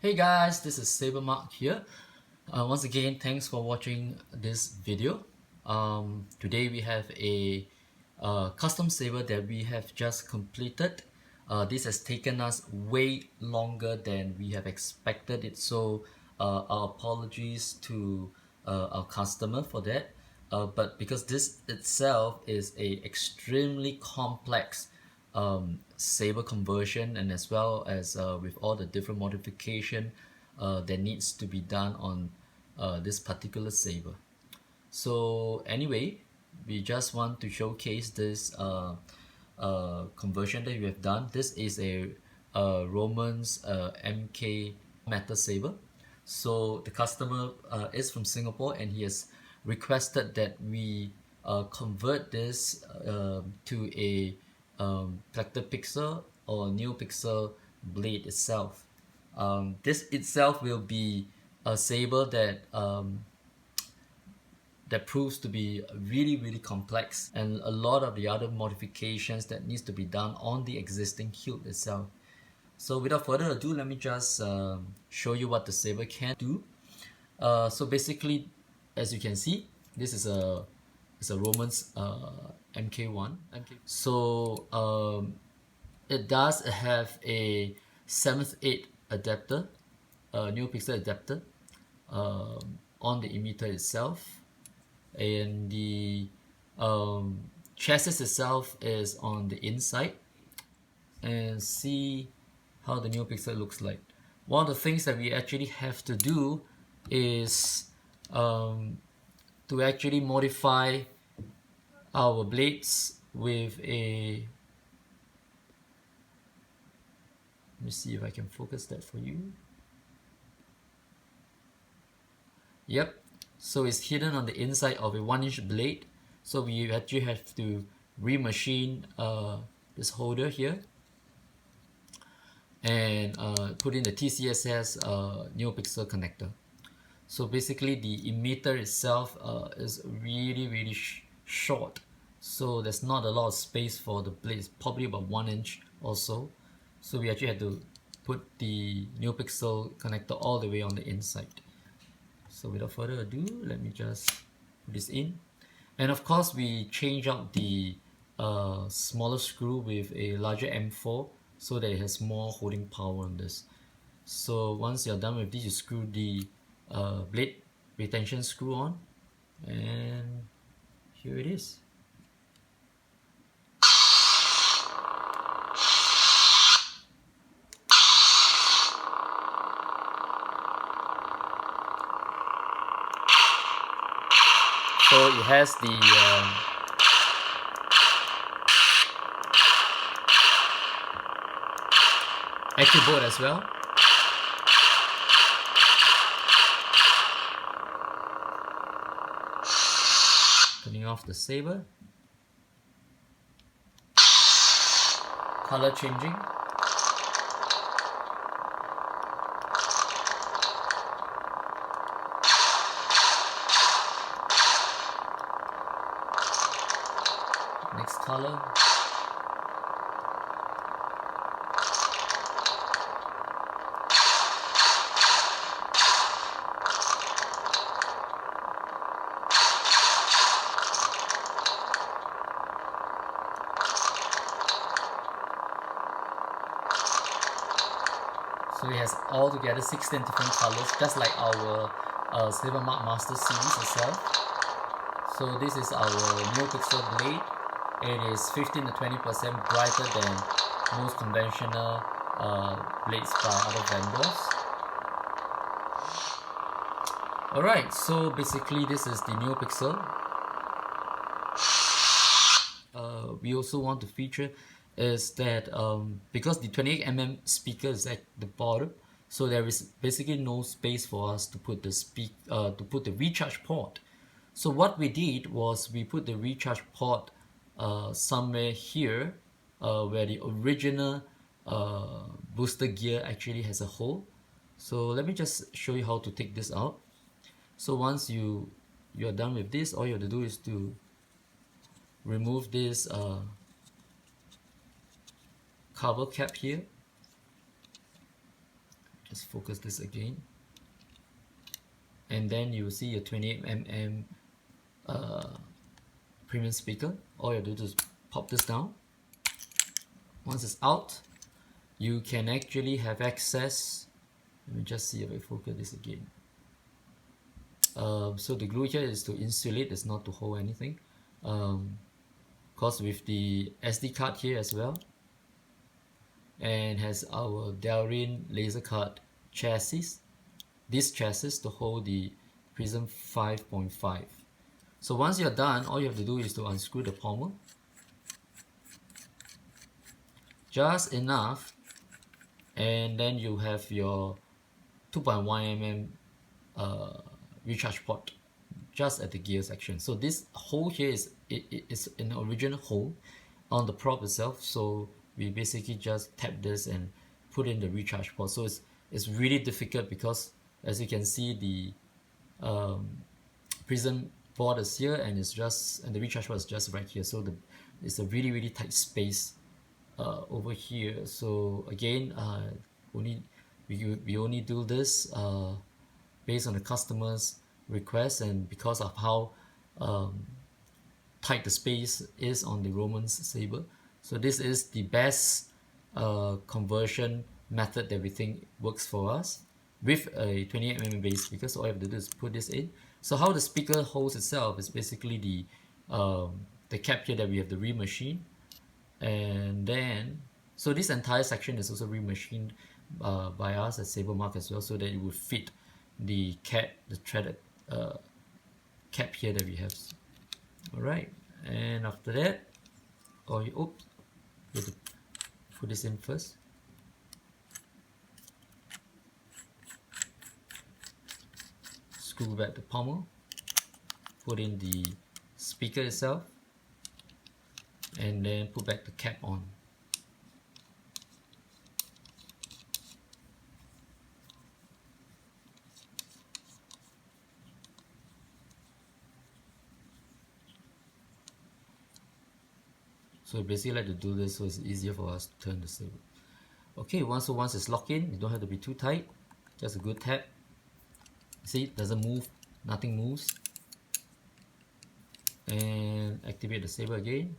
Hey guys, this is SaberMach here. Once again, thanks for watching this video. Today we have a custom saber that we have just completed. This has taken us way longer than we have expected it, so our apologies to our customer for that. But because this itself is a extremely complex saber conversion, and as well as with all the different modification that needs to be done on this particular saber. So anyway, we just want to showcase this conversion that we have done. This is a Roman's MK metal saber. So the customer is from Singapore, and he has requested that we convert this to a Plecterpixel or neopixel blade itself. This itself will be a saber that proves to be really complex, and a lot of the other modifications that needs to be done on the existing hilt itself. So without further ado, let me just show you what the saber can do. So basically, as you can see, this is a Roman's MK1. So it does have a 7/8 adapter, neopixel adapter on the emitter itself, and the chassis itself is on the inside. And see how the neopixel looks like. One of the things that we actually have to do is to actually modify our blades with a, let me see if I can focus that for you. Yep, so it's hidden on the inside of a 1-inch blade. So we actually have to remachine this holder here and put in the TCSS neopixel connector. So basically the emitter itself is really short, so there's not a lot of space for the blades, probably about 1 inch or so. So we actually had to put the neopixel connector all the way on the inside. So without further ado, let me just put this in. And of course we change out the smaller screw with a larger M4 so that it has more holding power on this. So once you're done with this, you screw the blade retention screw on, and here it is. So it has the AccuBoard as well. Turning off the saber. Color changing. Next color. So it has altogether 16 different colors, just like our SaberMach Master series itself. So this is our neopixel blade. It is 15 to 20% brighter than most conventional blades by other vendors. Alright, so basically this is the neopixel. We also want to feature is that because the 28mm speaker is at the bottom, so there is basically no space for us to put the recharge port. So what we did was we put the recharge port somewhere here where the original booster gear actually has a hole. So let me just show you how to take this out. So once you're done with this, all you have to do is to remove this cover cap here. Let's focus this again. And then you see a 28mm premium speaker. All you do is pop this down. Once it's out, you can actually have access. Let me just see if I focus this again. So the glue here is to insulate, it's not to hold anything. Comes with the SD card here as well, and has our Delrin laser card chassis. This chassis to hold the Prizm 5.5. So once you're done, all you have to do is to unscrew the pommel. Just enough, and then you have your 2.1mm recharge port just at the gear section. So this hole here is an original hole on the prop itself, so we basically just tap this and put in the recharge port. So it's really difficult because, as you can see, the Prizm board is here, and the recharge port is just right here. So it's a really tight space over here. So again, we only do this based on the customer's request, and because of how tight the space is on the Roman saber. So this is the best conversion method that we think works for us with a 28mm base speaker. So all you have to do is put this in. So how the speaker holds itself is basically the cap here that we have the remachined, and then so this entire section is also remachined by us at SaberMach as well, so that it would fit the cap, the threaded cap here that we have. Alright, and after that, you have to put this in first. Screw back the pommel, put in the speaker itself, and then put back the cap on. So we basically like to do this so it's easier for us to turn the saber. Okay, once it's locked in, you don't have to be too tight, just a good tap. See, it doesn't move, nothing moves. And activate the saber again.